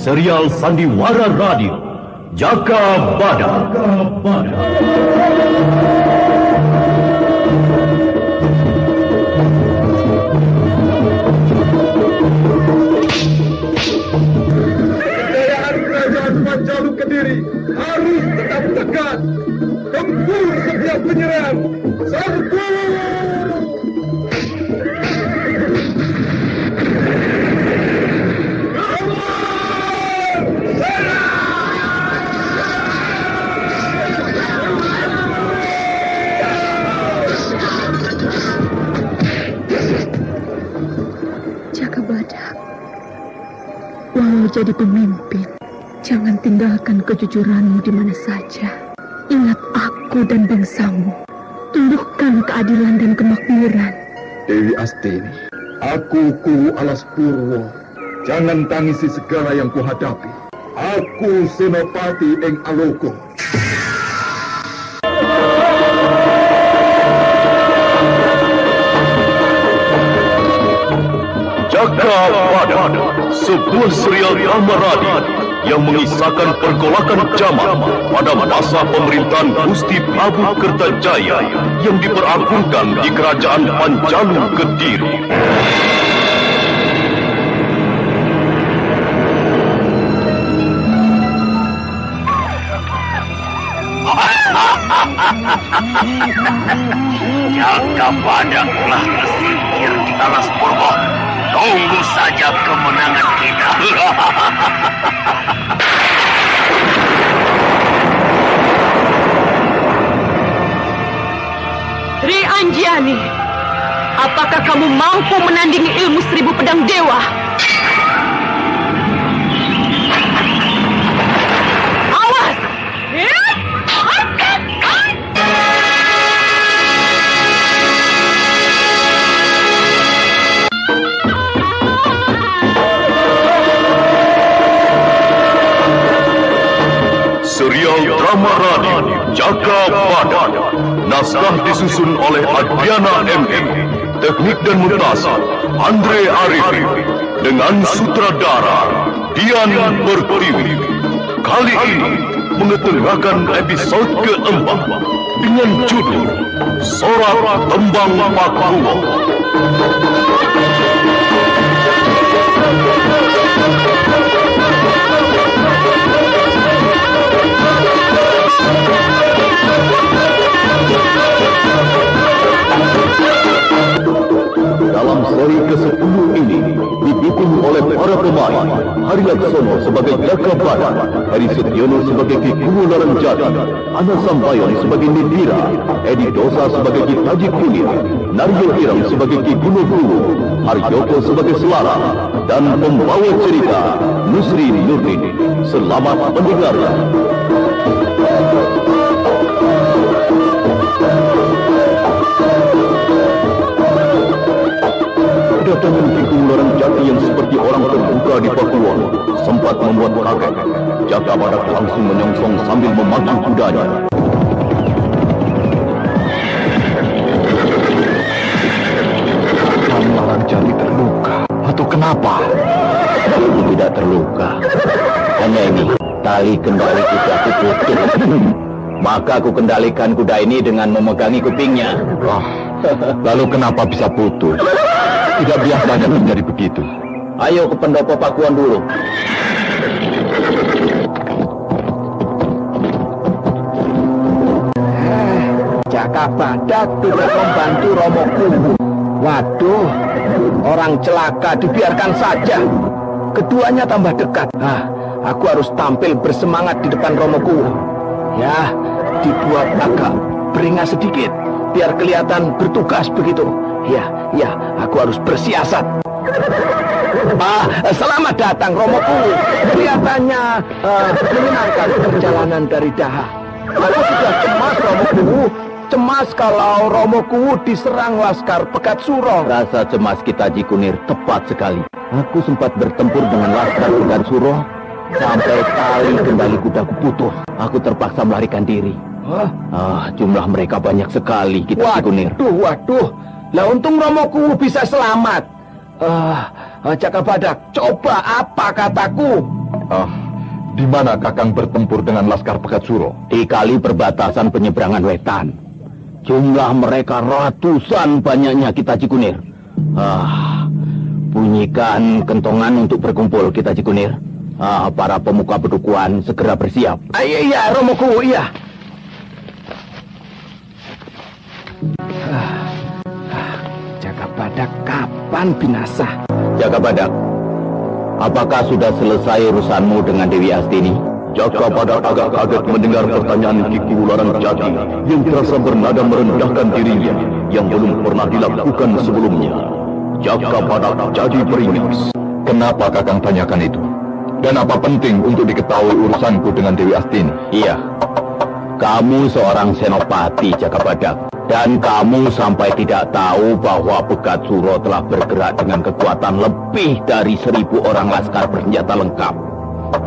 serial Sandiwara Radio, Jaka Badak. Kejayaan kerajaan Panjalu Kediri harus tetap tegak. Tempur setiap penyerang. Serbu! Jaka Badak, walau jadi pemimpin, jangan tinggalkan kejujuranmu di mana saja. Ingat aku dan bangsamu. Tundukkan keadilan dan kemakmuran. Dewi Astini, aku Kuwu Alas Purwo. Jangan tangisi segala yang kuhadapi. Aku Senopati Ing Alogo. Jaka Badak, sebuah serial drama radio yang mengisahkan pergolakan zaman pada masa pemerintahan Gusti Prabu Kertajaya yang diperagungkan di Kerajaan Panjalu Kediri. Jaka Badak telah tersingkir di Alas Purwo. Tunggu saja kemenangan kita. Sri Anjiani, apakah kamu mampu menandingi ilmu 1000 pedang dewa? Awas! Serial drama radio Jaka Badak, naskah disusun oleh Adriana M.M., teknik dan montase Andre Arifin, dengan sutradara Dian Pertiwi. Kali ini mengetengahkan episode keempat dengan judul Sorak Tembang Pakuwo. Dalam seri ke-10 ini didukung oleh para pemain: Hari Laksono sebagai Jaka Badak, Heri Setiono sebagai Ki Kuwu Laranjati, Ana Sampayon sebagai Nidira, Edi Dosa sebagai Ki Taji Kunir, Naryo Hiram sebagai Ki Gunung Kuwu, Harjoko sebagai Selara, dan pembawa cerita Nusri Nurdin. Selamat mendengarkan. Kedatangan Ki Kuwu Laranjati yang seperti orang terbuka di Pakuwon sempat membuat kaget. Jaka Badak langsung menyongsong sambil memacu kudanya. Kang Laranjati terluka atau kenapa? Tidak terluka. Hanya ini, tali kendali kudaku putus. Maka aku kendalikan kuda ini dengan memegangi kupingnya. Lalu kenapa bisa putus? Tidak biasanya terjadi begitu. Ayo ke pendopo Pakuwon dulu. Jaka Badak tidak membantu Romo Kuwu. Waduh, orang celaka dibiarkan saja. Keduanya tambah dekat. Aku harus tampil bersemangat di depan Romo Kuwu. Ya, dibuat agak beringas sedikit, biar kelihatan bertugas begitu. Ya, aku harus bersiasat. Selamat datang Romo Kuwu. Kelihatannya menyenangkan perjalanan dari Daha. Aku sudah cemas Romo Kuwu. Cemas kalau Romo Kuwu diserang Laskar Pegat Suro. Rasa cemas kita Ji Kunir tepat sekali. Aku sempat bertempur dengan Laskar Pegat Suro sampai tali kendali kudaku putus. Aku terpaksa melarikan diri. Jumlah mereka banyak sekali kita Ji Kunir. Waduh. Lah untung Romo Kuwu bisa selamat. Jaka Badak, coba apa kataku? Di mana Kakang bertempur dengan Laskar Pegat Suro? Di kali perbatasan penyeberangan wetan. Jumlah mereka ratusan banyaknya kita Cikunir. Bunyikan kentongan untuk berkumpul kita Cikunir. Para pemuka pedukuhan segera bersiap. Iya, Romoku, iya. Jaka Badak kapan binasa? Jaka Badak, apakah sudah selesai urusanmu dengan Dewi Astini? Jaka Badak agak kaget mendengar pertanyaan Ki Kuwularan Jati yang terasa bernada merendahkan dirinya yang belum pernah dilakukan sebelumnya. Jaka Badak jadi meringis. Kenapa Kakang tanyakan itu? Dan apa penting untuk diketahui urusanku dengan Dewi Astini? Iya, kamu seorang senopati Jaka Badak. Dan kamu sampai tidak tahu bahwa Pegat Suro telah bergerak dengan kekuatan lebih dari 1000 orang laskar bersenjata lengkap,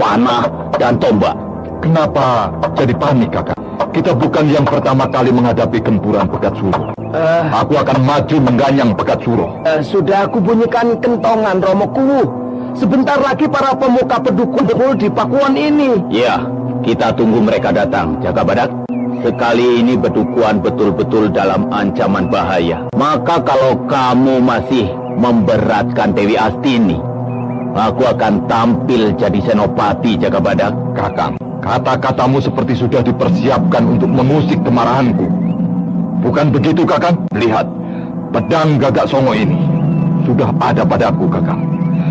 panah dan tombak. Kenapa jadi panik, Kakang? Kita bukan yang pertama kali menghadapi gempuran Pegat Suro. Aku akan maju mengganyang Pegat Suro. Sudah aku bunyikan kentongan, Romoku. Sebentar lagi para pemuka pedukun berkumpul di Pakuan ini. Iya, kita tunggu mereka datang, Jaka Badak. Sekali ini Bedukuan betul-betul dalam ancaman bahaya. Maka kalau kamu masih memberatkan Dewi Astini, aku akan tampil jadi senopati Jaka Badak. Kakang, kata-katamu seperti sudah dipersiapkan untuk mengusik kemarahanku. Bukan begitu, Kakang? Lihat, pedang Gagak Songo ini sudah ada padaku, Kakang.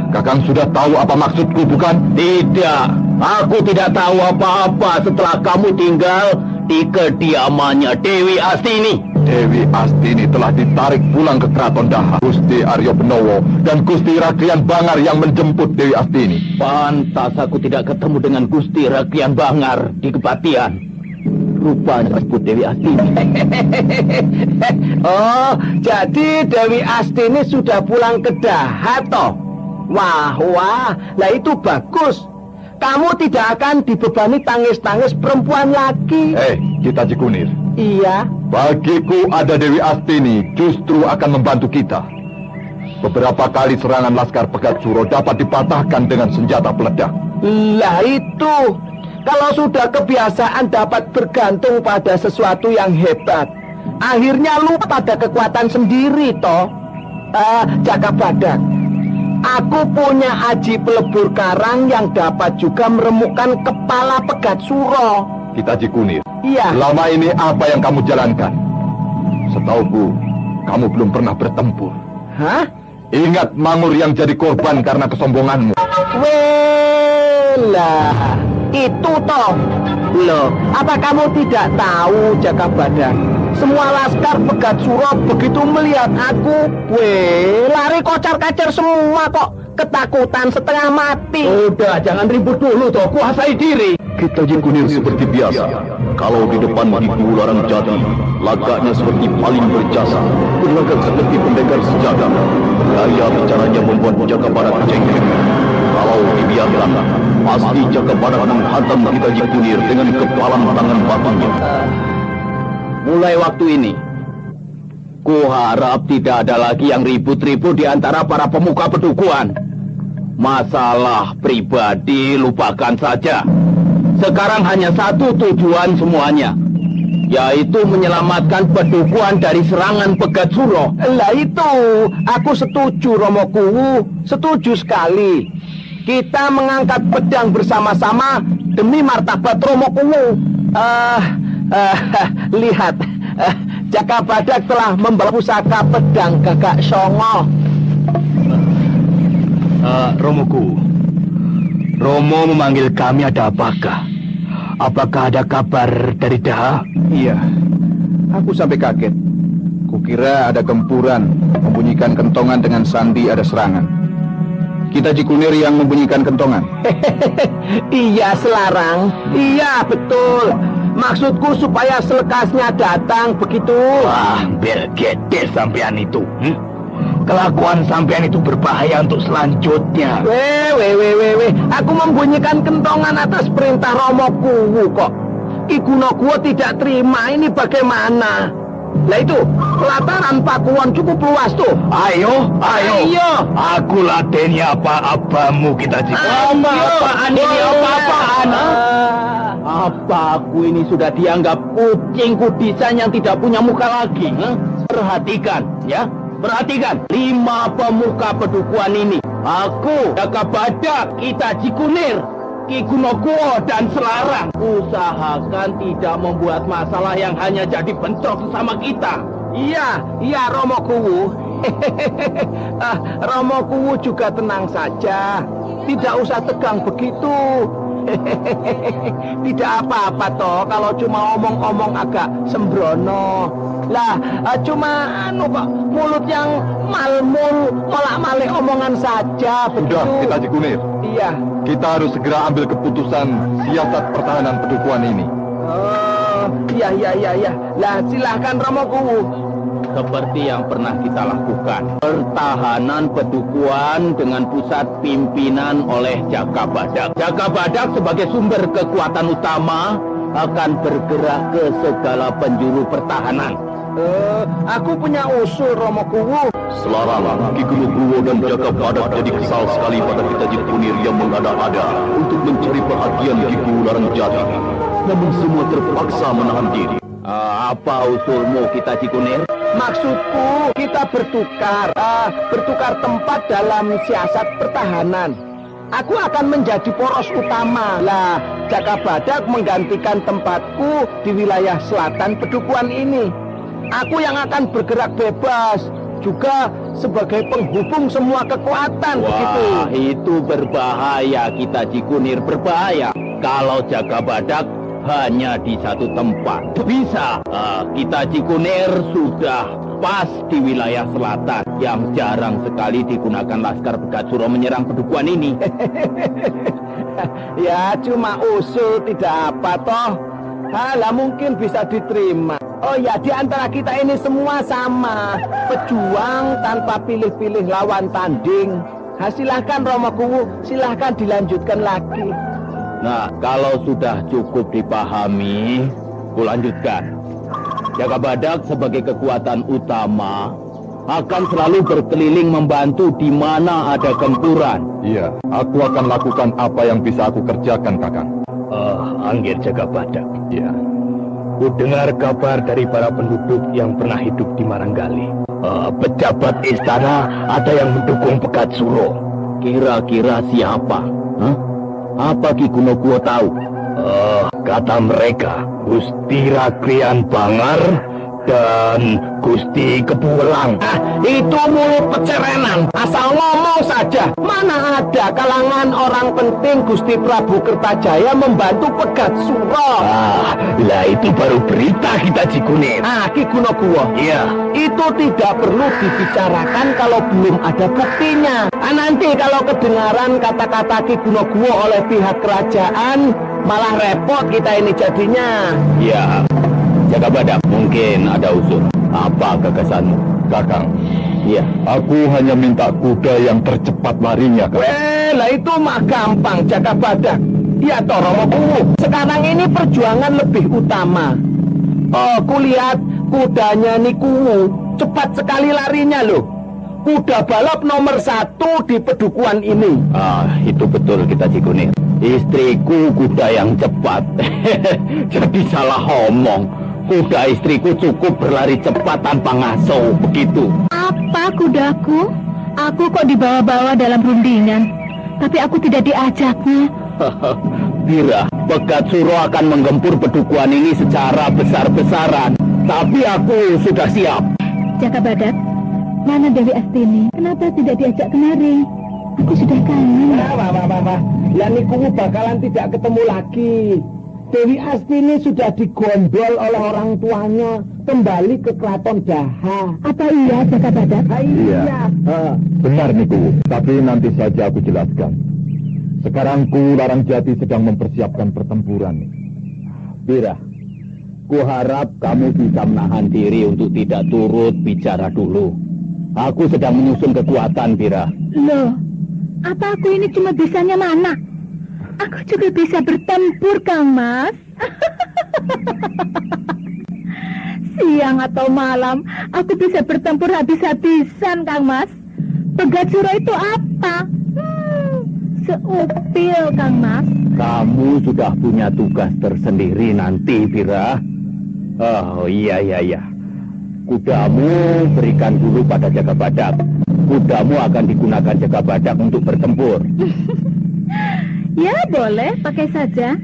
Kakang sudah tahu apa maksudku, bukan? Tidak, aku tidak tahu apa-apa setelah kamu tinggal di kediamannya Dewi Astini. Dewi Astini telah ditarik pulang ke Keraton Daha. Gusti Aryo Benowo dan Gusti Ragian Bangar yang menjemput Dewi Astini. Pantas aku tidak ketemu dengan Gusti Ragian Bangar di Kepatian. Rupanya disebut Dewi Astini. Oh, jadi Dewi Astini sudah pulang ke Daha toh? Wah, lah itu bagus. Kamu tidak akan dibebani tangis-tangis perempuan lagi. Kita Cikunir. Iya. Bagiku ada Dewi Astini justru akan membantu kita. Beberapa kali serangan Laskar Pegat Suro dapat dipatahkan dengan senjata peledak. Lah itu, kalau sudah kebiasaan dapat bergantung pada sesuatu yang hebat, akhirnya lupa pada kekuatan sendiri toh. Jaka Badak, aku punya aji pelebur karang yang dapat juga meremukkan kepala Pegat Suro. Kita Cikunir. Iya. Selama ini apa yang kamu jalankan? Setauku, kamu belum pernah bertempur. Hah? Ingat Mangur yang jadi korban karena kesombonganmu. Welah, itu toh. Loh, apa kamu tidak tahu, Jaka Badak? Semua laskar Pegat Suro begitu melihat aku, lari kocar-kacir semua kok. Ketakutan setengah mati. Udah, jangan ribut dulu toh, kuasai diri. Kita Cikunir seperti biasa. Kalau di depan Ki Kuwularan Jati, lagaknya seperti paling berjasa, berlagak seperti pendekar sejagat. Gaya bicaranya membuat Jaka Badak cengeng. Kalau dibiarkan, pasti Jaka Badak menghantam kita Cikunir dengan kepalan tangan batunya. Mulai waktu ini, ku harap tidak ada lagi yang ribut-ribut di antara para pemuka pedukuhan. Masalah pribadi lupakan saja. Sekarang hanya satu tujuan semuanya, yaitu menyelamatkan pedukuhan dari serangan Pegat Suro. Lah itu, aku setuju Romoku, setuju sekali. Kita mengangkat pedang bersama-sama demi martabat Romoku. Lihat, Jaka Badak telah membawa pusaka pedang Gagak Songo. Romoku, Romo memanggil kami, ada apakah? Apakah ada kabar dari Daha? Iya, aku sampai kaget. Kukira ada gempuran, membunyikan kentongan dengan sandi ada serangan. Kita Cikunir yang membunyikan kentongan. Iya, Selarang. Iya, betul. Maksudku supaya selekasnya datang, begitu. Wah, bergede sampean itu. Kelakuan sampean itu berbahaya untuk selanjutnya. Aku membunyikan kentongan atas perintah Romoku kok. Ki Gunokuwo tidak terima, ini bagaimana? Lah itu, pelataran Pakuwon cukup luas tuh. Ayo. Aku ladeni apa-apamu kita Apa-apaan ini, apa-apaan? Apa aku ini sudah dianggap kucing kudisan yang tidak punya muka lagi? Perhatikan, ya. Perhatikan, 5 pemuka pedukuhan ini. Aku, Jaka Badak, Itaji Kunir, Ki Gunokuwo, dan Selarang. Usahakan tidak membuat masalah yang hanya jadi bentrok sesama kita. Iya, Romo Kuwu. Romo Kuwu juga tenang saja. Tidak usah tegang begitu. Tidak apa-apa toh kalau cuma omong-omong agak sembrono. Lah, cuma kok mulut yang malmul, molak-malik omongan saja begitu. Sudah, kita Cikunir. Iya. Kita harus segera ambil keputusan siasat pertahanan pedukuhan ini. Oh, iya. Lah, silahkan Romo Kuwu. Seperti yang pernah kita lakukan, pertahanan pedukuhan dengan pusat pimpinan oleh Jaka Badak. Jaka Badak sebagai sumber kekuatan utama akan bergerak ke segala penjuru pertahanan. Aku punya usul, Romo Kuwu. Selarang, Ki Gunokuwo dan Jaka Badak jadi kesal sekali pada kita Kunir yang mengada-ada untuk mencari perhatian Ki Kuwu Larangjati. Namun semua terpaksa menahan diri. Apa usulmu, kita Kunir? Maksudku kita bertukar tempat dalam siasat pertahanan. Aku akan menjadi poros utama. Lah, Jaka Badak menggantikan tempatku di wilayah selatan pedukuhan ini. Aku yang akan bergerak bebas, juga sebagai penghubung semua kekuatan. Begitu. Itu berbahaya, kita Kunir, berbahaya. Kalau Jaka Badak hanya di satu tempat. Bisa. Kita Kunir sudah pas di wilayah selatan yang jarang sekali digunakan Laskar Begatsuro menyerang pedukuhan ini. Ya, cuma usul, tidak apa toh. Halah, mungkin bisa diterima. Oh ya, di antara kita ini semua sama, pejuang tanpa pilih-pilih lawan tanding. Silahkan Romo Kuwu, silahkan dilanjutkan lagi. Nah, kalau sudah cukup dipahami, kulanjutkan. Jaka Badak sebagai kekuatan utama akan selalu berkeliling membantu di mana ada gempuran. Iya, aku akan lakukan apa yang bisa aku kerjakan, Kakang. Anggir Jaka Badak. Iya. Ku dengar kabar dari para penduduk yang pernah hidup di Maranggali. Pejabat istana ada yang mendukung Begatsuro. Kira-kira siapa? Apa Ki Gunokuwo tahu? Kata mereka, Gusti Rakrian Bangar dan Gusti Kebuwelang. Itu mulut pecerenan, asal ngomong saja. Mana ada kalangan orang penting Gusti Prabu Kertajaya membantu Begatsuro. Lah itu baru berita kita Cikunir. Ki Gunokuwo. Iya. Itu tidak perlu dibicarakan kalau belum ada buktinya. Nanti kalau kedengaran kata-kata Ki Gunokuwo oleh pihak kerajaan, malah repot kita ini jadinya. Iya. Jaka Badak, mungkin ada usul. Apa gagasanmu? Kakang. Iya. Aku hanya minta kuda yang tercepat larinya, Kakang. Lah itu mah gampang, Jaka Badak. Iya toh, Romo Kuwu. Sekarang ini perjuangan lebih utama. Kulihat kudanya nih Kuwu, cepat sekali larinya loh. Kuda balap nomor 1 di pedukuhan ini. Itu betul kita Cikunir. Istriku kuda yang cepat. Jadi salah omong. Kuda istriku cukup berlari cepat tanpa ngaso, begitu. Apa kudaku? Aku kok dibawa-bawa dalam rundingan, tapi aku tidak diajaknya. Bira, Begatsuro akan menggempur pedukuhan ini secara besar-besaran. Tapi aku sudah siap. Jaka Badak, mana Dewi Astini? Kenapa tidak diajak kemari? Aku sudah kangen. Wah. Yani Kuwu bakalan tidak ketemu lagi. Dewi Astini sudah digondol oleh orang tuanya kembali ke Keraton Daha. Apa iya, Jaka Badak? Iya. Benar, Niku. Tapi nanti saja aku jelaskan. Sekarang Kuwu Larangjati sedang mempersiapkan pertempuran. Bira, kuharap kamu bisa menahan diri untuk tidak turut bicara dulu. Aku sedang menyusun kekuatan, Bira. Loh, apa aku ini cuma bisanya mana? Aku juga bisa bertempur, Kang Mas. Siang atau malam, aku bisa bertempur habis-habisan, Kang Mas. Pegat Suro itu apa? Seupil, Kang Mas. Kamu sudah punya tugas tersendiri nanti, Bira. Oh, iya. Kudamu berikan dulu pada Jaga Badak. Kudamu akan digunakan Jaga Badak untuk bertempur. Ya, boleh, pakai saja.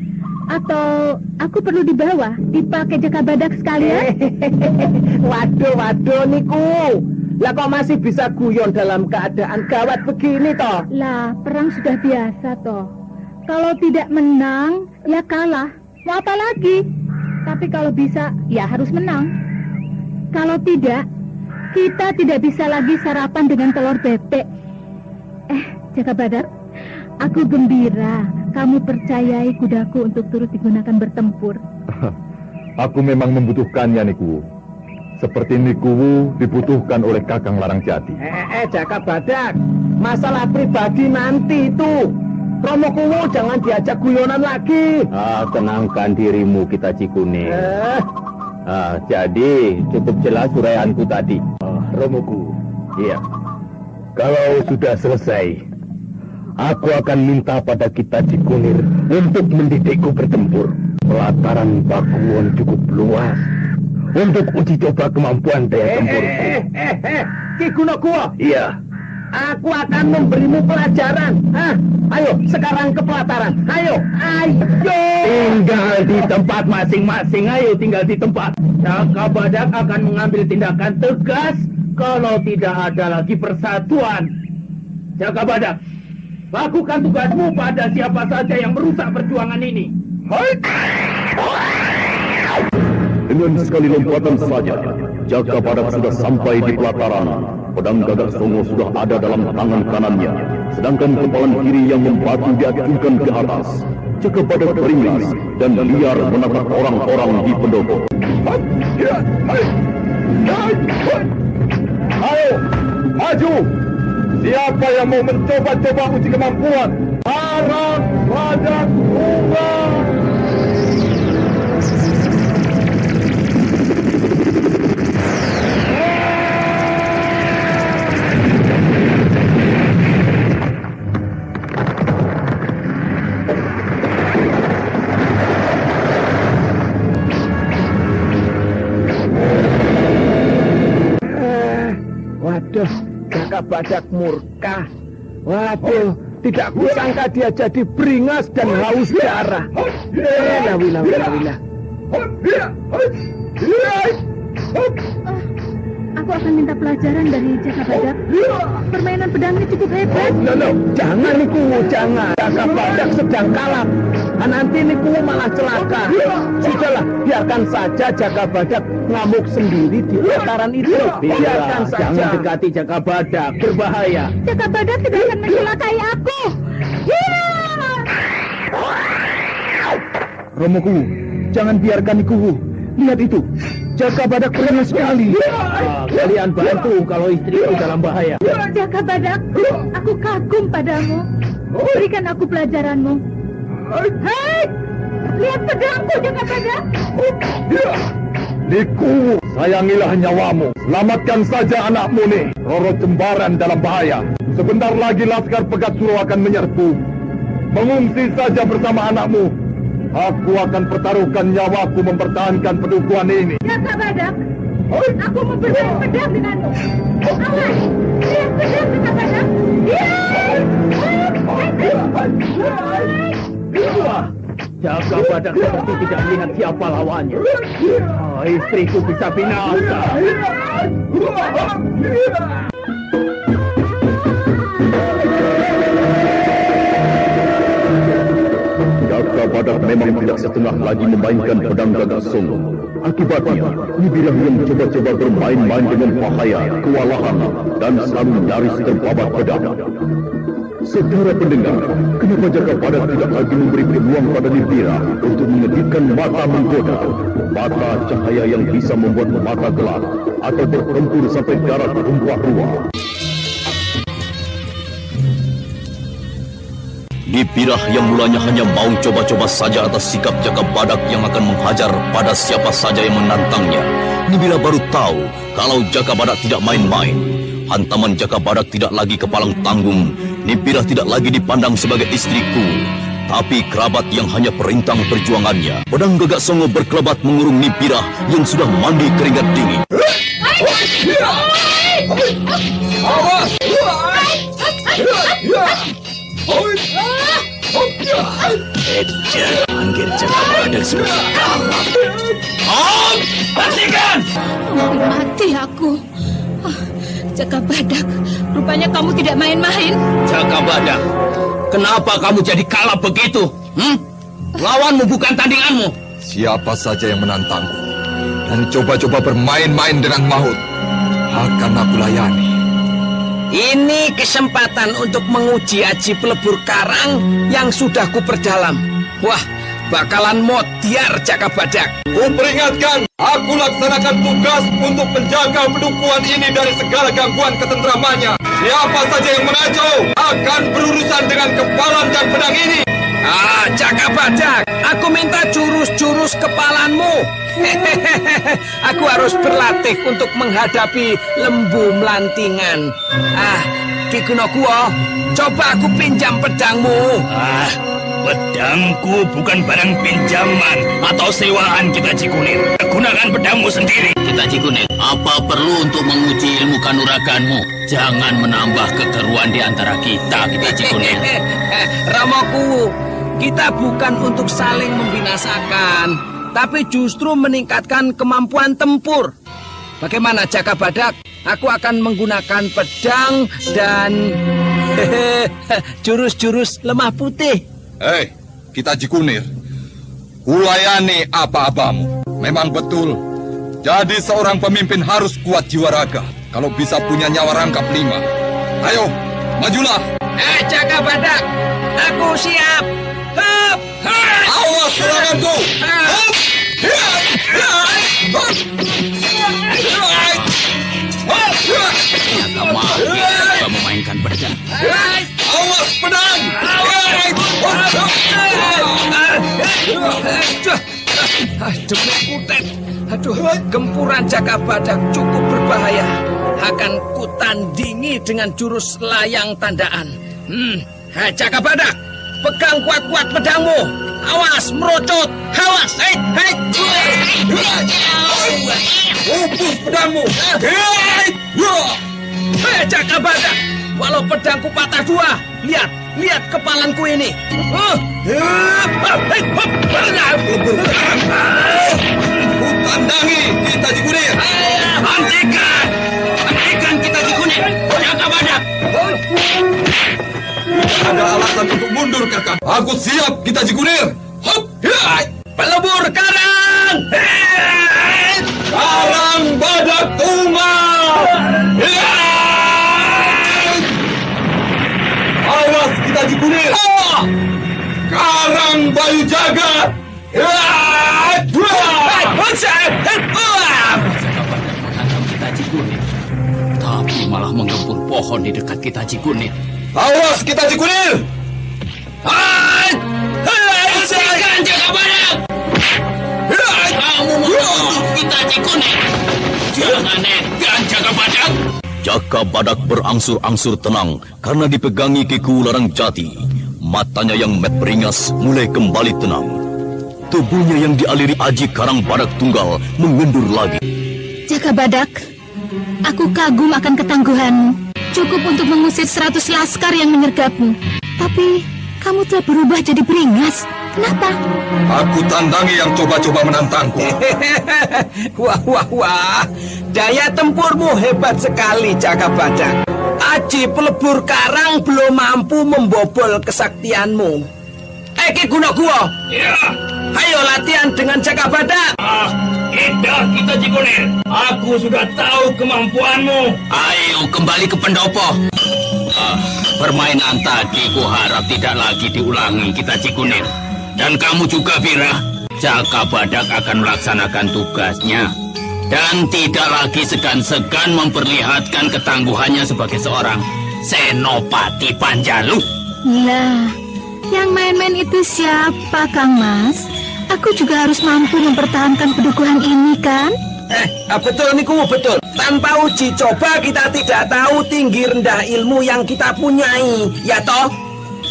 Atau aku perlu dibawa, dipakai Jaga Badak sekalian? Waduh niku. Lah kok masih bisa guyon dalam keadaan gawat begini toh? Lah, perang sudah biasa toh. Kalau tidak menang, ya kalah. Mau apa lagi? Tapi kalau bisa, ya harus menang. Kalau tidak, kita tidak bisa lagi sarapan dengan telur bebek. Jaga Badak, aku gembira kamu percayai kudaku untuk turut digunakan bertempur. Aku memang membutuhkannya, Niku. Seperti Nikuwu dibutuhkan oleh Kakang Larang Jati. Jaga Badak, masalah pribadi nanti itu. Romo Kuwu jangan diajak guyonan lagi. Tenangkan dirimu, kita Cikuning. Jadi cukup jelas uraianku tadi. Romo Kuwu. Iya. Kalau sudah selesai, aku akan minta pada kita Cikunir untuk mendidikku bertempur. Pelataran Pakuwon cukup luas untuk uji coba kemampuan daya tempur. Ki Gunokuwo. Iya. Aku akan memberimu pelajaran. Ayo, sekarang ke pelataran. Ayo. Tinggal di tempat masing-masing. Ayo, tinggal di tempat. Jaga Badak akan mengambil tindakan tegas kalau tidak ada lagi persatuan. Jaga Badak, lakukan tugasmu pada siapa saja yang merusak perjuangan ini. Dengan sekali lompatan saja, Jaga Badak sudah sampai di pelataran. Pedang Gagak Songo sudah ada dalam tangan kanannya, sedangkan kepalan kiri yang membatu diacungkan ke atas. Jaga Badak beringas dan liar menatap orang-orang di pendopo. Ayo, maju! Siapa yang mau mencoba-coba uji kemampuan? Larang Badak Tunggal! Waduh, Jaga Badak murka. Waduh, tidak kusangka dia jadi beringas dan haus darah. Wila. Aku akan minta pelajaran dari Jaga Badak. Permainan pedangnya cukup hebat. Jangan Niku, jangan. Jaga Badak sedang kalap. Nanti Niku malah celaka. Sudahlah, biarkan saja Jaga Badak ngamuk sendiri di pelataran itu. Biarkan saja. Jangan dekati Jaga Badak, berbahaya. Jaga Badak tidak akan mencelakai aku. Romo Kuwu, jangan biarkan Nikuwu. Lihat itu, Jaga Badak beringas sekali. Kalian bantu kalau istriku dalam bahaya. Jaga Badak, aku kagum padamu. Berikan aku pelajaranmu. Hei, lihat pedangku, Jaga Badak. Nikuwu, sayangilah nyawamu. Selamatkan saja anakmu nih. Roro Jembaran dalam bahaya. Sebentar lagi Laskar Pegat Suro akan menyerbu. Mengungsi saja bersama anakmu. Aku akan pertaruhkan nyawaku mempertahankan pedukuhan ini. Jaga Badak, aku mau bermain pedang denganmu. Awas, lihat pedang Jaga Badak. Jaga Badak seperti tidak melihat siapa lawannya. Istriku bisa binasa. Jaga Badak memang tidak setengah lagi memainkan pedang Gagak Songo. Akibatnya, Nibirah yang coba-coba bermain-main dengan bahaya, kewalahan, dan selalu nyaris terbabat pedang. Saudara pendengar, kenapa Jaga Badak tidak lagi memberi peluang pada Nibirah untuk mengedipkan mata menggoda? Mata cahaya yang bisa membuat mata gelap atau bertempur sampai darah tumpah ruah. Nibirah yang mulanya hanya mau coba-coba saja atas sikap Jaka Badak yang akan menghajar pada siapa saja yang menantangnya. Nibirah baru tahu kalau Jaka Badak tidak main-main. Hantaman Jaka Badak tidak lagi kepalang tanggung. Nibirah tidak lagi dipandang sebagai istriku, tapi kerabat yang hanya perintang perjuangannya. Pedang Gagak Songo berkelebat mengurung Nibirah yang sudah mandi keringat dingin. Anggir Jaka Badak sudah kalah. Hentikan! Mati aku. Jaka Badak, rupanya kamu tidak main-main. Jaka Badak, kenapa kamu jadi kalah begitu? Lawanmu bukan tandinganmu. Siapa saja yang menantangku dan coba-coba bermain-main dengan Maut, akan aku layani. Ini kesempatan untuk menguji aji pelebur karang yang sudah kuperdalam. Wah, bakalan modiar Jaka Badak. Ku peringatkan, aku laksanakan tugas untuk menjaga pedukuhan ini dari segala gangguan ketentramannya. Siapa saja yang mengacau akan berurusan dengan kepalan dan pedang ini. Jaka Badak, aku minta jurus-jurus kepalanmu. Aku harus berlatih untuk menghadapi lembu melantingan. Ki Gunokuwo, coba aku pinjam pedangmu. Pedangku bukan barang pinjaman atau sewaan kita Cikunir. Gunakan pedangmu sendiri. Kita Cikunir, apa perlu untuk menguji ilmu kanuraganmu? Jangan menambah kekeruan di antara kita Cikunir. Romoku, kita bukan untuk saling membinasakan, tapi justru meningkatkan kemampuan tempur. Bagaimana Jaka Badak? Aku akan menggunakan pedang dan jurus-jurus lemah putih. Hei, kita Cikunir, kulayani apa-apamu. Memang betul, jadi seorang pemimpin harus kuat jiwa raga. Kalau bisa punya nyawa rangkap 5. Ayo, majulah. Jaka Badak, aku siap. Hup! Awas seranganku. Kamu bisa memainkan pedang. Awas pedang. Aduh, gempuran Jaka Badak cukup berbahaya. Akan kutandingi dengan jurus layang tandaan. Jaka Badak, pegang kuat-kuat pedangmu. Awas, merocot. Awas. Upus pedangmu. Jaka Badak, walau pedangku patah 2, lihat kepalanku ini. Tandangi kita Cikunir. Hentikan kita Cikunir. Jaka Badak. Ada alasan untuk mundur, Kakak. Aku siap, kita Cikunir. Pelebur karang. Karang Badak Tunggal. Awas kita Cikunir. Karang Bayu Jagat. Kita Cikunir, tapi malah menggempur pohon di dekat kita Cikunir. Awas kita Cikunir. Hentikan Jaka Badak. Kamu membunuh kita Cikunir. Jangan edan Jaka Badak. Jaka Badak berangsur-angsur tenang karena dipegangi Kiku Larang Jati. Matanya yang beringas mulai kembali tenang. Tubuhnya yang dialiri aji Karang Badak Tunggal mengendur lagi. Jaka Badak, aku kagum akan ketangguhanmu. Cukup untuk mengusir 100 laskar yang menyergapmu. Tapi kamu telah berubah jadi beringas. Kenapa? Aku tandangi yang coba-coba menantangku. Wah. Daya tempurmu hebat sekali, Jaka Badak. Aji pelebur karang belum mampu membobol kesaktianmu. Ki Gunokuwo. Ya. Ayo latihan dengan Jaka Badak. Tidak kita Cikunir. Aku sudah tahu kemampuanmu. Ayo kembali ke pendopo. Permainan tadi kuharap tidak lagi diulangi kita Cikunir. Dan kamu juga Bira. Jaka Badak akan melaksanakan tugasnya. Dan tidak lagi segan-segan Yang main-main itu siapa, Kang Mas? Aku juga harus mampu mempertahankan kedukuhan ini, kan? Betul niku, betul. Tanpa uji coba kita tidak tahu tinggi rendah ilmu yang kita punyai, ya toh?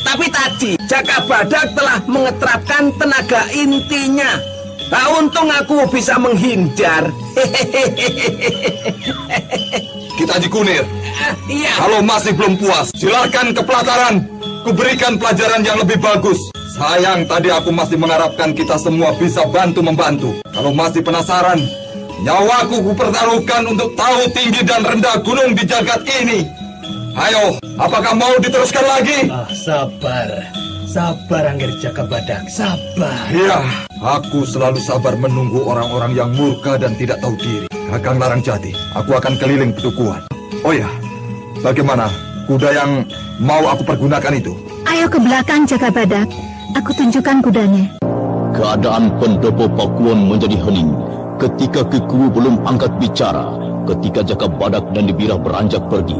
Tapi tadi Jaka Badak telah mengeterapkan tenaga intinya. Untung aku bisa menghindar. Kita Haji Kunir. Iya. Kalau masih belum puas, silakan ke pelataran. Kuberikan pelajaran yang lebih bagus. Sayang tadi aku masih mengharapkan kita semua bisa bantu-membantu. Kalau masih penasaran, nyawaku kupertaruhkan untuk tahu tinggi dan rendah gunung di jagat ini. Ayo, apakah mau diteruskan lagi? Sabar Angger Jaka Badak, sabar. Iya, aku selalu sabar menunggu orang-orang yang murka dan tidak tahu diri. Kakang Larangjati, aku akan keliling pedukuhan. Oh ya, bagaimana kuda yang mau aku pergunakan itu? Ayo ke belakang, Jaka Badak. Aku tunjukkan kudanya. Keadaan pendopo Pakuwon menjadi hening ketika Ki Kuwu belum angkat bicara. Ketika Jaka Badak dan Nibira beranjak pergi,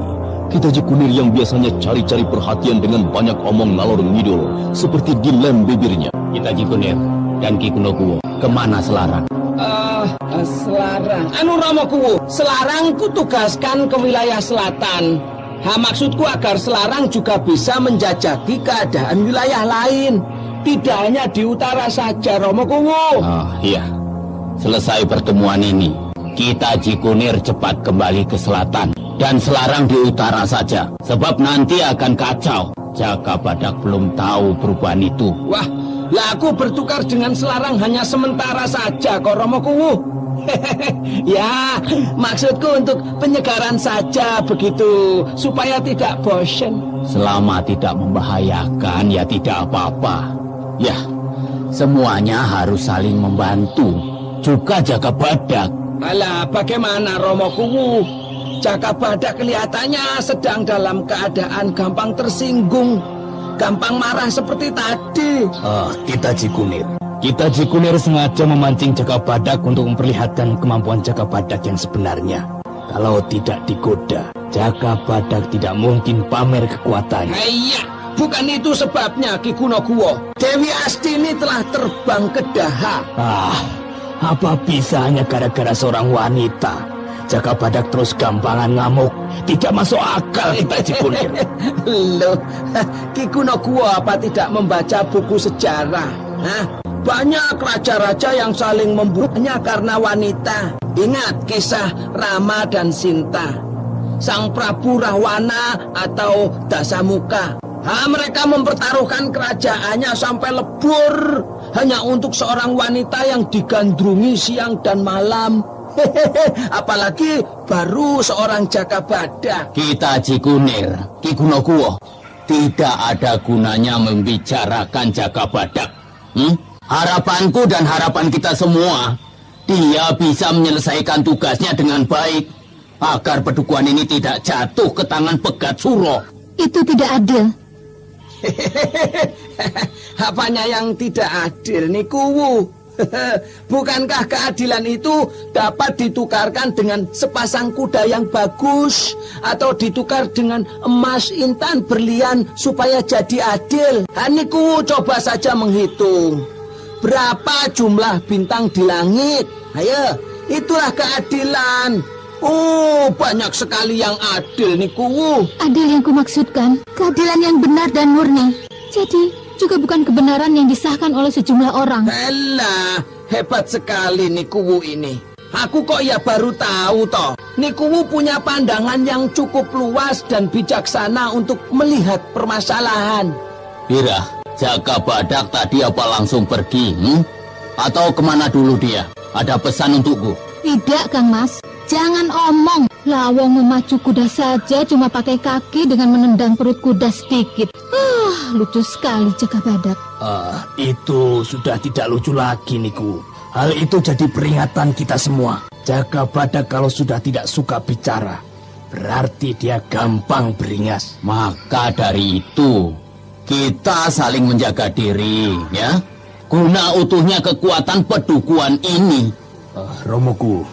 Kita Haji Kunir yang biasanya cari-cari perhatian dengan banyak omong ngalor ngidul seperti dilem bibirnya. Kita Haji Kunir dan Ki Kunokuwo, kemana Selarang? Selarang. Romo Kuwu, Selarang kutugaskan ke wilayah selatan. Maksudku agar Selarang juga bisa menjajaki keadaan wilayah lain. Tidak hanya di utara saja, Romo Kuwu. Iya. Selesai pertemuan ini, kita Haji Kunir cepat kembali ke selatan. Dan Selarang di utara saja, sebab nanti akan kacau. Jaka Badak belum tahu perubahan itu. Wah, lah aku bertukar dengan Selarang hanya sementara saja kok, Romo Kuwu. Ya, maksudku untuk penyegaran saja begitu, supaya tidak bosan. Selama tidak membahayakan, ya tidak apa-apa. Ya, semuanya harus saling membantu. Juga Jaka Badak. Alah, bagaimana Romo Kuwu? Jaka Badak kelihatannya sedang dalam keadaan gampang tersinggung, gampang marah seperti tadi. Kita Haji Kunir. Kita Haji Kunir sengaja memancing Jaka Badak untuk memperlihatkan kemampuan Jaka Badak yang sebenarnya. Kalau tidak digoda, Jaka Badak tidak mungkin pamer kekuatannya. Iya, bukan itu sebabnya Ki Kunokuwo. Dewi Astini telah terbang ke Daha. Apa bisa hanya gara-gara seorang wanita? Jaka Badak terus gampangan ngamuk. Tidak masuk akal kita Haji Kunir. Loh, Ki Kunokuwo apa tidak membaca buku sejarah? Banyak raja-raja yang saling membunuhnya karena wanita. Ingat kisah Rama dan Sinta, Sang Prabu Rahwana atau Dasamuka. Mereka mempertaruhkan kerajaannya sampai lebur hanya untuk seorang wanita yang digandrungi siang dan malam. Apalagi baru seorang Jaka Badak. Kita Haji Kunir, Ki Kunokuwo, tidak ada gunanya membicarakan Jaka Badak. Harapanku dan harapan kita semua, dia bisa menyelesaikan tugasnya dengan baik, agar pedukuhan ini tidak jatuh ke tangan Pegat Suro. Itu tidak adil. Apanya yang tidak adil nih Kuwu? Bukankah keadilan itu dapat ditukarkan dengan sepasang kuda yang bagus, atau ditukar dengan emas, intan, berlian supaya jadi adil? Niku coba saja menghitung berapa jumlah bintang di langit. Ayo, itulah keadilan. Banyak sekali yang adil niku. Adil yang kumaksudkan, keadilan yang benar dan murni. Jadi juga bukan kebenaran yang disahkan oleh sejumlah orang. Elah, hebat sekali Nikuwu ini. Aku kok ya baru tahu toh. Nikuwu punya pandangan yang cukup luas dan bijaksana untuk melihat permasalahan. Bira, Jaka Badak tadi apa langsung pergi? Atau kemana dulu dia? Ada pesan untukku? Tidak, Kang Mas. Jangan omong. Lawong memacu kuda saja cuma pakai kaki dengan menendang perut kuda sedikit. Lucu sekali Jaka Badak. Itu sudah tidak lucu lagi, Niku. Hal itu jadi peringatan kita semua. Jaka Badak kalau sudah tidak suka bicara, berarti dia gampang beringas. Maka dari itu, kita saling menjaga diri, ya. Guna utuhnya kekuatan pedukuhan ini. Romoku,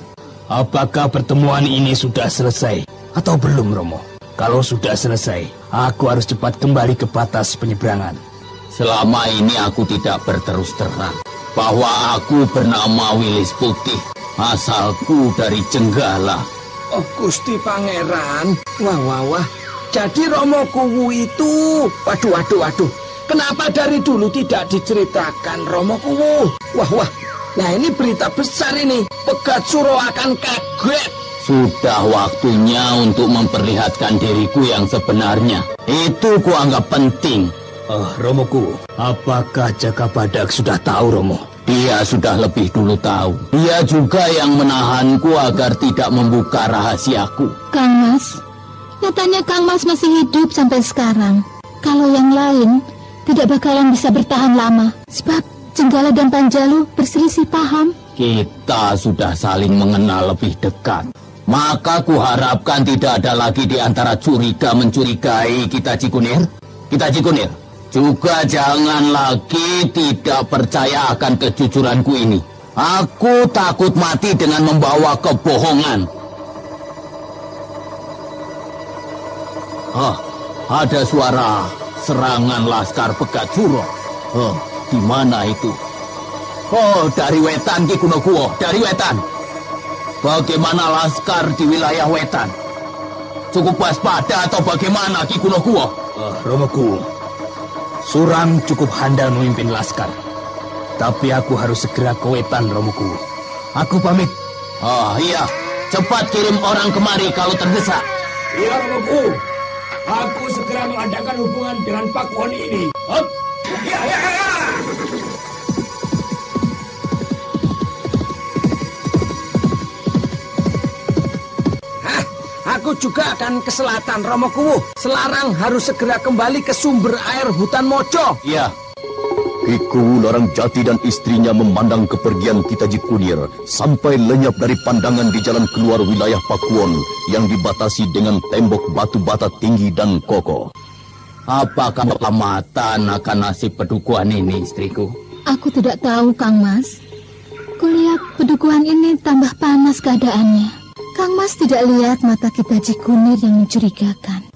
apakah pertemuan ini sudah selesai? Atau belum, Romo? Kalau sudah selesai, aku harus cepat kembali ke batas penyeberangan. Selama ini aku tidak berterus terang bahwa aku bernama Wilis Putih, asalku dari Jenggala. Oh, Gusti Pangeran. Wah. Jadi Romo Kuwu itu... Waduh. Kenapa dari dulu tidak diceritakan Romo Kuwu? Wah. Nah, ini berita besar ini. Pegat Suro akan kaget. Sudah waktunya untuk memperlihatkan diriku yang sebenarnya. Itu kuanggap penting. Romoku, apakah Jaka Badak sudah tahu, Romo? Dia sudah lebih dulu tahu. Dia juga yang menahanku agar tidak membuka rahasiaku. Kang Mas, nyatanya Kang Mas masih hidup sampai sekarang. Kalau yang lain tidak bakalan bisa bertahan lama. Sebab Jenggala dan Panjalu berselisih paham. Kita sudah saling mengenal lebih dekat. Maka kuharapkan tidak ada lagi di antara curiga mencurigai kita Cikunir. Juga jangan lagi tidak percaya akan kejujuranku ini. Aku takut mati dengan membawa kebohongan. Ada suara serangan Laskar Pegat Suro. Di mana itu? Dari wetan Ki Kunokuwo, dari wetan. Bagaimana Laskar di wilayah wetan? Cukup waspada atau bagaimana Ki Kunokuwo? Romoku, Suram cukup handal memimpin Laskar. Tapi aku harus segera ke wetan, Romoku. Aku pamit. Iya, cepat kirim orang kemari kalau terdesak. Iya, Romoku. Aku segera mengadakan hubungan dengan Pakuwon ini. Ya. Aku juga akan ke selatan, Romo Kuwu. Selarang harus segera kembali ke sumber air hutan Mojo. Iya. Ki Kuwu Larangjati dan istrinya memandang kepergian kita Cikunir sampai lenyap dari pandangan di jalan keluar wilayah Pakuwon yang dibatasi dengan tembok batu bata tinggi dan kokoh. Apakah keselamatan akan nasib pedukuhan ini, istriku? Aku tidak tahu, Kang Mas. Kulihat pedukuhan ini tambah panas keadaannya. Kang Mas tidak lihat mata kita Cikunir yang mencurigakan.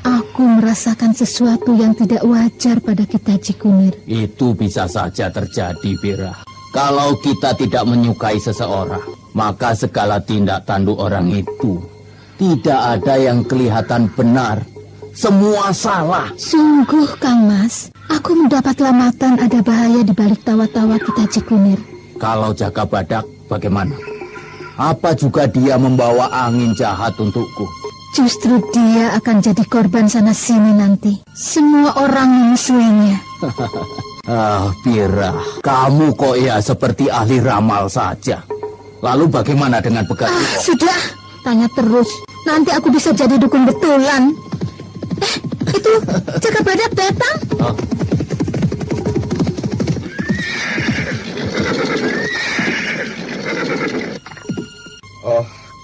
Aku merasakan sesuatu yang tidak wajar pada kita Cikunir. Itu bisa saja terjadi, Bira. Kalau kita tidak menyukai seseorang, maka segala tindak tanduk orang itu tidak ada yang kelihatan benar. Semua salah. Sungguh, Kang Mas, aku mendapat lamatan ada bahaya di balik tawa-tawa kita Cikunir. Kalau Jaka Badak, bagaimana? Apa juga dia membawa angin jahat untukku? Justru dia akan jadi korban sana-sini nanti. Semua orang memusuhinya. Bira, kamu kok ya seperti ahli ramal saja. Lalu bagaimana dengan Pegat Suro? Sudah, tanya terus. Nanti aku bisa jadi dukun betulan. Itu Jaka Badak datang.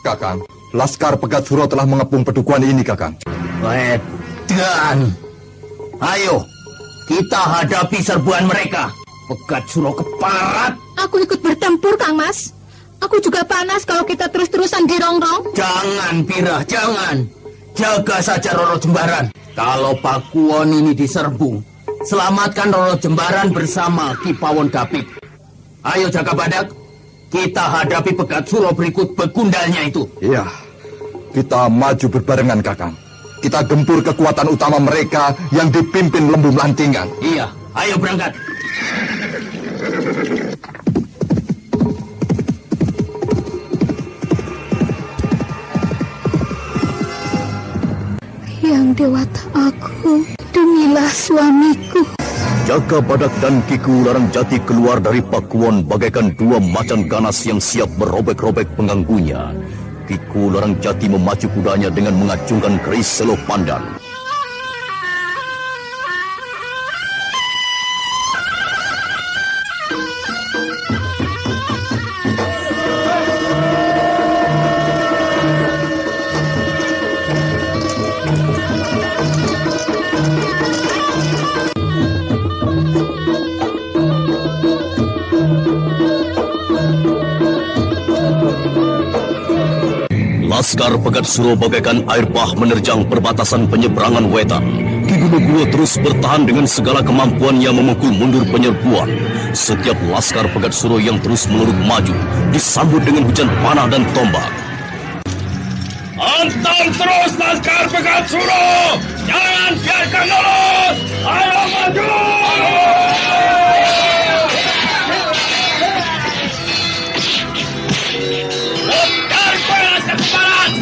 Kakang, Laskar Pegat Suro telah mengepung pedukuhan ini, Kakang. Wedan, ayo kita hadapi serbuan mereka. Pegat Suro keparat. Aku ikut bertempur, Kang Mas. Aku juga panas kalau kita terus-terusan dirongrong. Jangan, Bira, jangan. Jaga saja Roro Jembaran. Kalau Pakuwon ini diserbu, selamatkan Roro Jembaran bersama Ki Pawon Gapit. Ayo Jaka Badak, kita hadapi Pegat Suro berikut begundalnya itu. Iya, kita maju berbarengan, Kakang. Kita gempur kekuatan utama mereka yang dipimpin Lembu Melantingan. Iya, ayo berangkat. Yang dewata aku, demilah suamiku. Jaka Badak dan Ki Kuwu Larangjati keluar dari Pakuwon bagaikan dua macan ganas yang siap merobek-robek pengganggunya. Ki Kuwu Larangjati memacu kudanya dengan mengacungkan keris selo pandan. Laskar Pegat Suro bagaikan air bah menerjang perbatasan penyeberangan wetan. Ki Ki Gunungkuo terus bertahan dengan segala kemampuannya memukul mundur penyerbuan. Setiap laskar Pegat Suro yang terus meluruk maju disambut dengan hujan panah dan tombak. Hantam terus laskar Pegat Suro! Jangan biarkan lolos! Ayo maju! Putar ke barat!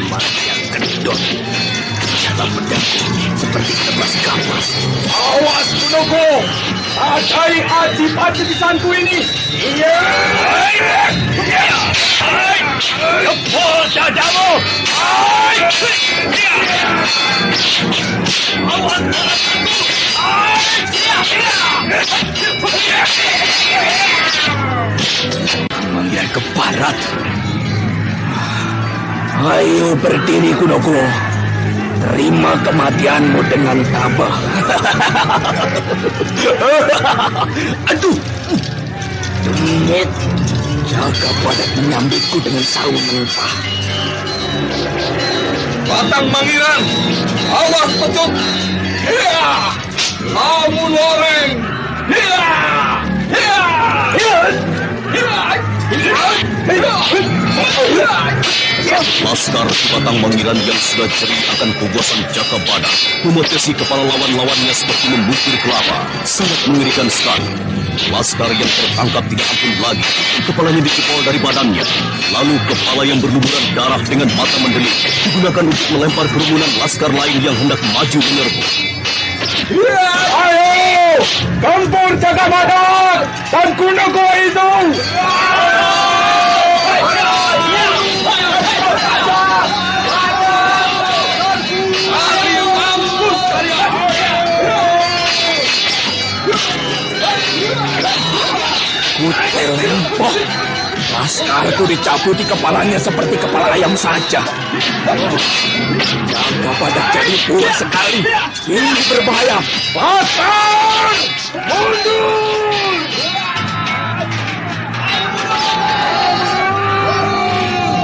Manusia kedot. Ternyata pedangku seperti tebas kapas. Awas Gunungku! Hargai adip-adipisanku ini! Jempol dadamu! Awas Manggiran ke barat. Ayo berdiri Gunungku. Terima kematianmu dengan tabah. Aduh. Dengit. Jaga Badak menyambutku dengan saung mentah. Batang Mangiran. Awas pecut. Hiya. Lamun loreng. Hiya. Hiya. Laskar Batang Mangiran yang sudah ceria akan kebuasan Jaka Badak memotesi kepala lawan-lawannya seperti membukir kelapa. Sangat mengerikan sekali. Laskar yang tertangkap tidak ampun lagi. Kepalanya dicopol dari badannya. Lalu kepala yang berlumuran darah dengan mata mendelik digunakan untuk melempar kerumunan laskar lain yang hendak maju menyerbu. Ayo! Gempur Jaka Badak dan Gunungkuo itu! Kutel lempok. Laskarku dicabuti kepalanya seperti kepala ayam saja. Jaka Badak jadi kuat sekali. Ini berbahaya. Laskar! Mundur!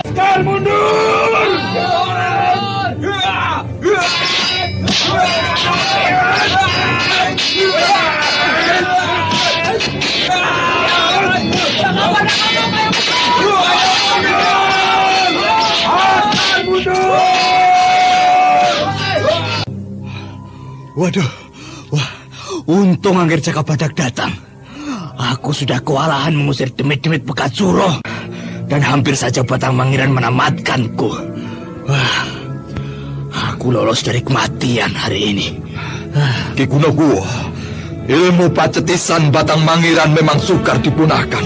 Laskar mundur! Waduh, wah, untung Angger Jaka Badak datang. Aku sudah kewalahan mengusir demit-demit Pegat Suro dan hampir saja Batang Mangiran menamatkanku. Wah, aku lolos dari kematian hari ini. Ki Gunungkuo, ilmu pacetisan Batang Mangiran memang sukar dipunahkan.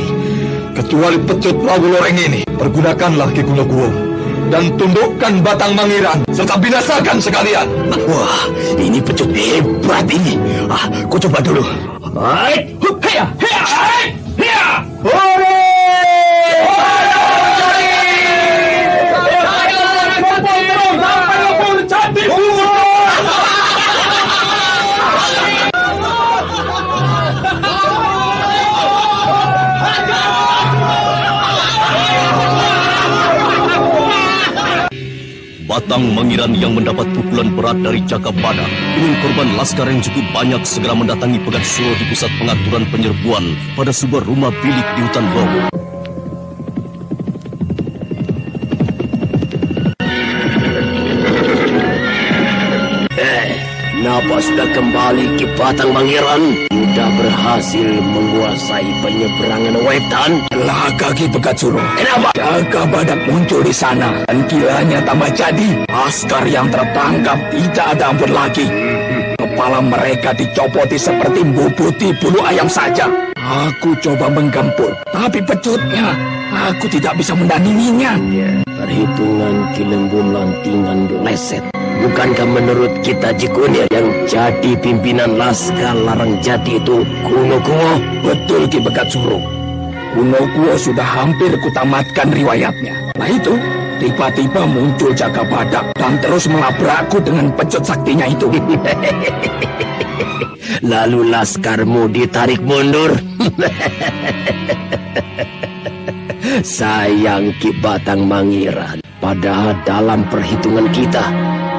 Kecuali pecut lawu loreng ini, pergunakanlah Ki Gunungkuo dan tundukkan Batang Mangiran serta binasakan sekalian. Wah, ini pecut hebat ini. Ku coba dulu. Hai, hup, heya, heya, hai, heya. Batang Mangiran yang mendapat pukulan berat dari Jaka Badak dengan korban laskar yang cukup banyak segera mendatangi Pegat Suro di pusat pengaturan penyerbuan pada sebuah rumah bilik di hutan Lowo. Napa sudah kembali Ki Batang Mangiran? Sudah berhasil menguasai penyeberangan wetan? Laga Ki Pegat Suro. Kenapa? Jaka Badak muncul di sana dan kilanya tambah jadi. Laskar yang tertangkap tidak ada ampun lagi. Kepala mereka dicopoti seperti membubuti bulu ayam saja. Aku coba menggempur, tapi pecutnya Aku tidak bisa mendandinginya. Ya, perhitungan kilembun lantingan leset. Bukankah menurut kita Jikunir yang jadi pimpinan Laskar Larang Jati itu Kuno Kuwo? Betul Ki Begat Suro. Kuno Kuwo sudah hampir kutamatkan riwayatnya. Nah itu, tiba-tiba muncul Jaka Badak dan terus melabrakku dengan pecut saktinya itu. Lalu laskarmu ditarik mundur. Sayang Ki Batang Mangiran. Padahal dalam perhitungan kita,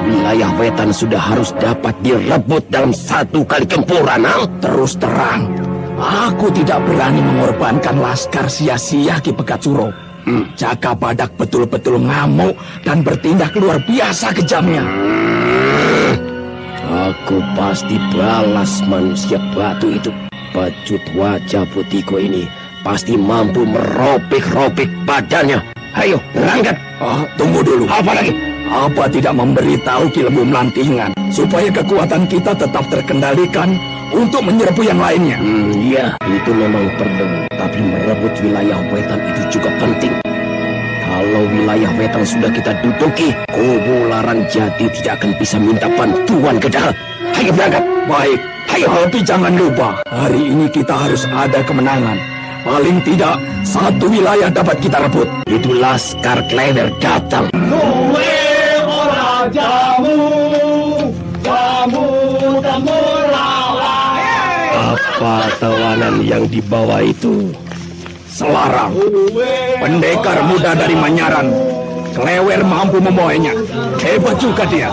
wilayah wetan sudah harus dapat direbut dalam satu kali gempuran. Terus terang, aku tidak berani mengorbankan laskar sia-sia Ki Begat Suro. Jaka Badak betul-betul ngamuk dan bertindak luar biasa kejamnya. Aku pasti balas manusia batu itu. Pecut wajah putihku ini pasti mampu meropik-ropik badannya. Ayo, berangkat. Tunggu dulu. Apa lagi? Apa tidak memberitahu Ki Lembu Melantingan supaya kekuatan kita tetap terkendalikan untuk menyerbu yang lainnya? Iya, itu memang perlu. Tapi merebut wilayah wetan itu juga penting. Kalau wilayah wetan sudah kita duduki, Kubu Larang Jati tidak akan bisa minta bantuan ke dalam. Ayo berangkat. Baik, tapi jangan lupa, hari ini kita harus ada kemenangan. Paling tidak, satu wilayah dapat kita rebut. Itu Laskar Klewer datang. Apa tawanan yang dibawa itu? Selarang, pendekar muda dari Manyaran. Klewer mampu membawanya. Hebat juga dia.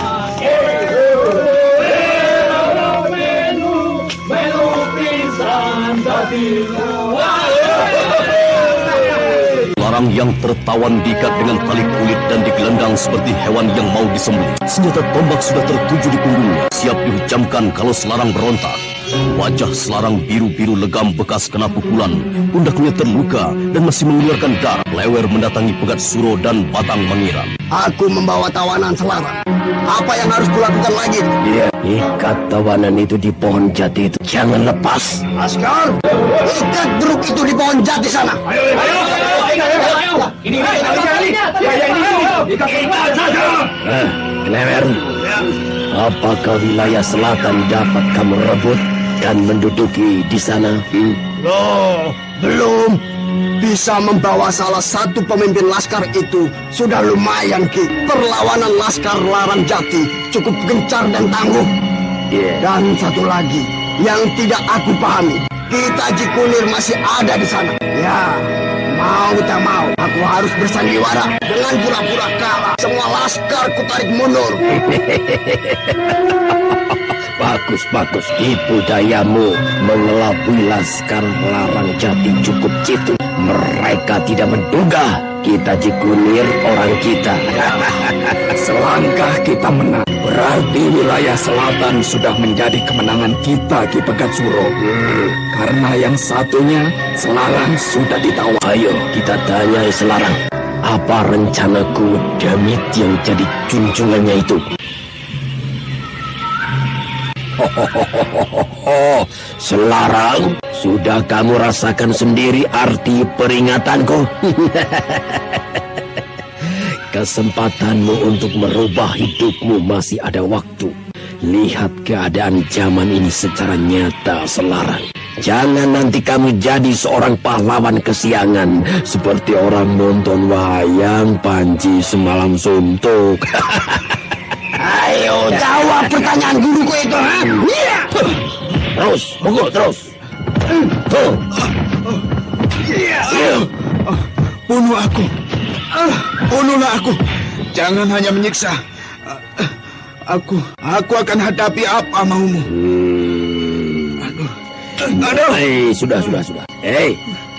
Larang yang tertawan diikat dengan tali kulit dan digelendang seperti hewan yang mau disembelih. Senjata tombak sudah tertuju di punggungnya, siap dihujamkan kalau Selarang berontak. Wajah Selarang biru-biru legam bekas kena pukulan, pundaknya terluka dan masih mengeluarkan darah. Klewer mendatangi Begat Suro dan Batang Mangiran. Aku membawa tawanan Selarang. Apa yang harus kulakukan lagi? Iya, ikat tawanan itu di pohon jati itu. Jangan lepas. Laskar, ikat Bruk itu di pohon jati sana. Klewer, apakah wilayah selatan dapat kamu rebut dan menduduki di sana? Loh, belum. Bisa membawa salah satu pemimpin laskar itu sudah lumayan, Ki. Perlawanan Laskar Larang Jati cukup gencar dan tangguh. Dan satu lagi yang tidak aku pahami, kita Jikunir masih ada di sana. Ya, mau tak mau, aku harus bersandiwara. Dengan pura-pura kalah, semua laskar kutarik mundur. Bagus. Tipu dayamu mengelabui Laskar Larang Jati cukup jitu. Mereka tidak menduga kita Jikunir orang kita. Selangkah kita menang, berarti wilayah selatan sudah menjadi kemenangan kita Ki Begat Suro. Karena yang satunya, Selarang sudah ditawar. Ayo kita tanya Selarang, apa rencanaku Damit yang jadi junjungannya itu? Selarang, sudah kamu rasakan sendiri arti peringatanku? Kesempatanmu untuk merubah hidupmu masih ada waktu. Lihat keadaan zaman ini secara nyata, Selarang. Jangan nanti kamu jadi seorang pahlawan kesiangan seperti orang nonton wayang Panji semalam suntuk. Ayo jawab pertanyaan guruku itu, ha? Iya. Terus, pukul terus. Bunuh aku. Bunuhlah aku. Jangan hanya menyiksa. Aku akan hadapi apa maumu. Aduh. Sudah.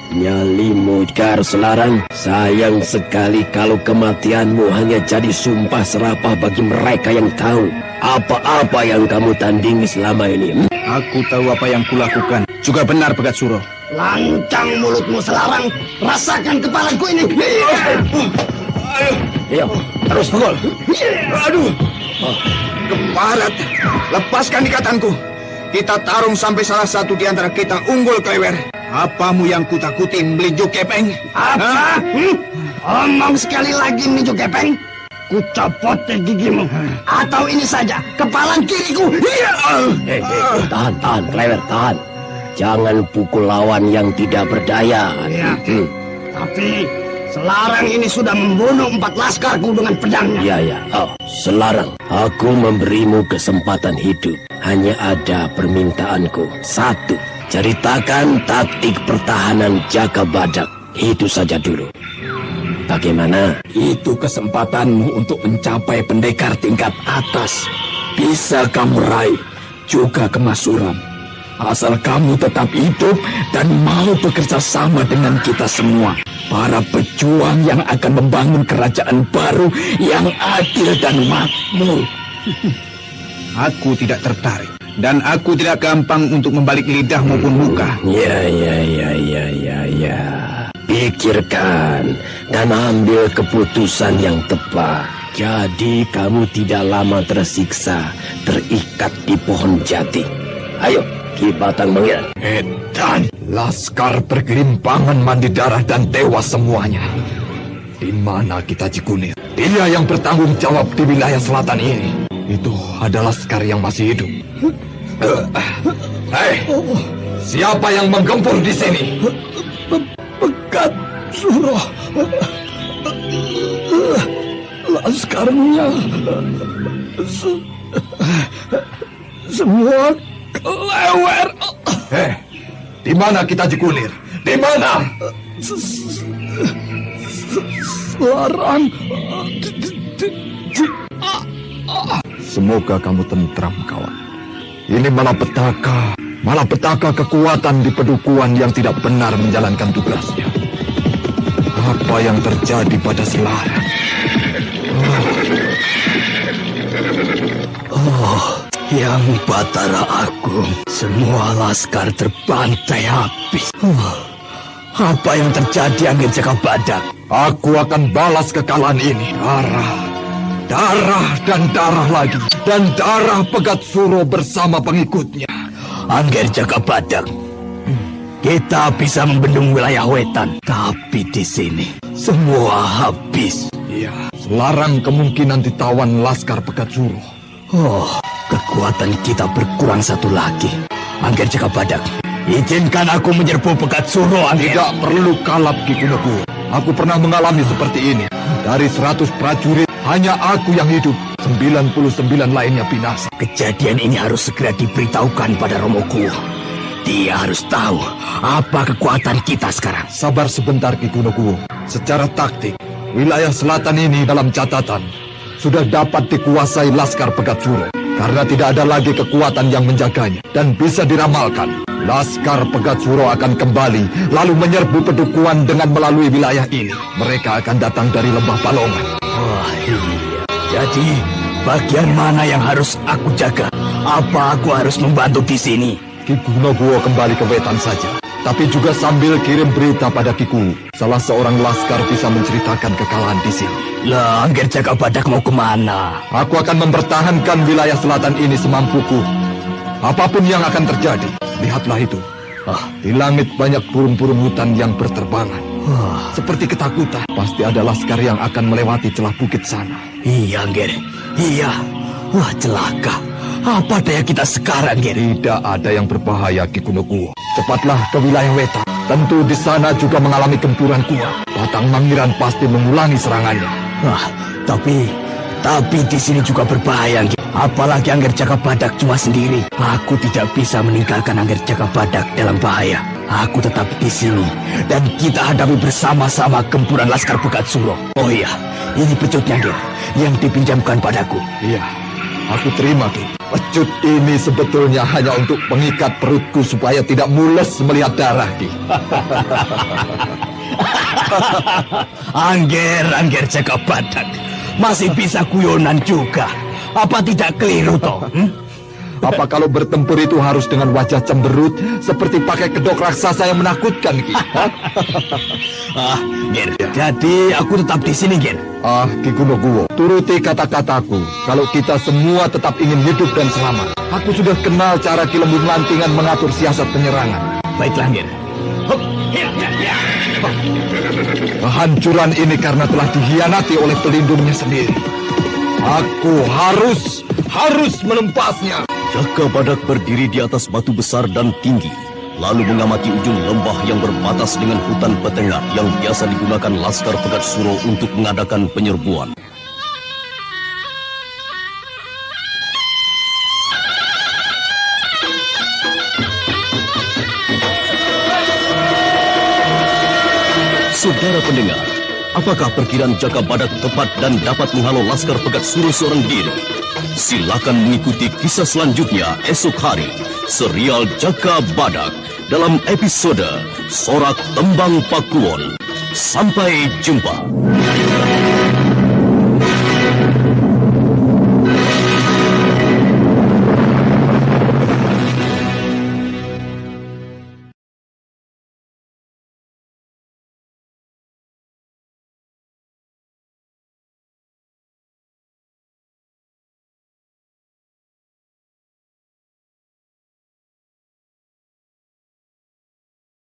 Nyalimu Kar Selarang. Sayang sekali kalau kematianmu hanya jadi sumpah serapah bagi mereka yang tahu apa-apa yang kamu tandingi selama ini. Aku tahu apa yang kulakukan. Juga benar, Begat Suro. Lancang mulutmu, Selarang. Rasakan kepalaku ini. Ayo, terus pukul. Aduh. Keparat. Lepaskan ikatanku. Kita tarung sampai salah satu di antara kita unggul, Klewer. Apamu yang kutakuti, Melinjo Gepeng? Apa? Omong sekali lagi, Melinjo Gepeng. Kucopot gigimu. Atau ini saja, kepalan kiriku. Tahan, Klewer, tahan. Jangan pukul lawan yang tidak berdaya. Ya. Tapi Selarang ini sudah membunuh 4 laskarku dengan pedangnya. Ya. Oh, Selarang, aku memberimu kesempatan hidup. Hanya ada permintaanku. 1. Ceritakan taktik pertahanan Jaka Badak. Itu saja dulu. Bagaimana? Itu kesempatanmu untuk mencapai pendekar tingkat atas. Bisa kamu raih juga kemasuran. Asal kamu tetap hidup dan mau bekerja sama dengan kita semua. Para pejuang yang akan membangun kerajaan baru yang adil dan makmur. Aku tidak tertarik. Dan aku tidak gampang untuk membalik lidah maupun muka. Ya. Pikirkan dan ambil keputusan yang tepat. Jadi kamu tidak lama tersiksa, terikat di pohon jati. Ayo, Ki Batang Mangiran. Edan, laskar bergelimpangan mandi darah dan tewas semuanya. Di mana kita Cikunir? Dia yang bertanggung jawab di wilayah selatan ini. Itu adalah laskar yang masih hidup. Hei, siapa yang menggempur di sini? Pekat Suroh. Laskarnya semua kelewer. Di mana kita Cikunir? Di mana? Selarang. Semoga kamu tentram, kawan. Ini malapetaka kekuatan di pedukuhan yang tidak benar menjalankan tugasnya. Apa yang terjadi pada Selarang? Yang Batara Agung, semua laskar terbantai habis. Apa yang terjadi Angger Jaka Badak? Aku akan balas kekalahan ini. Darah dan darah lagi. Dan darah Pegat Suro bersama pengikutnya. Angger Jaka Badak, kita bisa membendung wilayah wetan. Tapi di sini semua habis. Iya, Selarang kemungkinan ditawan laskar Pegat Suro. Kekuatan kita berkurang 1 lagi. Angger Jaka Badak, izinkan aku menyerbu Pegat Suro, Angger. Tidak perlu kalap, Ki Kunoku. Aku pernah mengalami seperti ini. Dari 100 prajurit, hanya aku yang hidup. 99 lainnya binasa. Kejadian ini harus segera diberitahukan pada Romo Kuwo. Dia harus tahu apa kekuatan kita sekarang. Sabar sebentar, Ki Kunoku. Secara taktik, wilayah selatan ini dalam catatan sudah dapat dikuasai laskar Pegat Suro. Karena tidak ada lagi kekuatan yang menjaganya. Dan bisa diramalkan, laskar Pegat Suro akan kembali lalu menyerbu pedukuhan dengan melalui wilayah ini. Mereka akan datang dari Lembah Balongan. Iya. Jadi, bagian mana yang harus aku jaga? Apa aku harus membantu di sini? Ki Kunokuwo kembali ke wetan saja. Tapi juga sambil kirim berita pada Kiku. Salah seorang laskar bisa menceritakan kekalahan di sini. Lah, Angger Jaka Badak mau kemana? Aku akan mempertahankan wilayah selatan ini semampuku. Apapun yang akan terjadi, lihatlah itu. Di langit banyak burung-burung hutan yang berterbangan. Seperti ketakutan. Pasti ada laskar yang akan melewati celah bukit sana. Iya, Angger. Iya. Wah, celaka. Apa daya kita sekarang, Angger? Tidak ada yang berbahaya, Ki Kunokuwo. Cepatlah ke wilayah wetan. Tentu di sana juga mengalami gempuran kuat. Batang Mangiran pasti mengulangi serangannya. Tapi di sini juga berbahaya, Angger. Apalagi Angger Jaka Badak cuma sendiri. Aku tidak bisa meninggalkan Angger Jaka Badak dalam bahaya. Aku tetap di sini dan kita hadapi bersama-sama gempuran laskar Pegat Suro. Oh iya, ini pecutnya, Angger, yang dipinjamkan padaku. Iya, aku terima, Ki. Pecut ini sebetulnya hanya untuk mengikat perutku supaya tidak mules melihat darah, Ki. Angger Jaka Badak masih bisa guyonan juga. Apa tidak keliru toh? Apa kalau bertempur itu harus dengan wajah cemberut seperti pakai kedok raksasa yang menakutkan, Ki? Ger, jadi aku tetap di sini, Ger. Ki Gunoguwo, turuti kata-kataku. Kalau kita semua tetap ingin hidup dan selamat. Aku sudah kenal cara Ki Lembur Lantingan mengatur siasat penyerangan. Baiklah, Ger. Kehancuran ini karena telah dikhianati oleh pelindungnya sendiri. Aku harus menempasnya. Jaka Badak berdiri di atas batu besar dan tinggi, lalu mengamati ujung lembah yang berbatas dengan hutan petengah yang biasa digunakan Laskar Pegat Suro untuk mengadakan penyerbuan. Saudara pendengar, apakah perkiraan Jaka Badak tepat dan dapat menghalau Laskar Pegat Suro seorang diri? Silakan mengikuti kisah selanjutnya esok hari, serial Jaka Badak dalam episode Sorak Tembang Pakuwon. Sampai jumpa.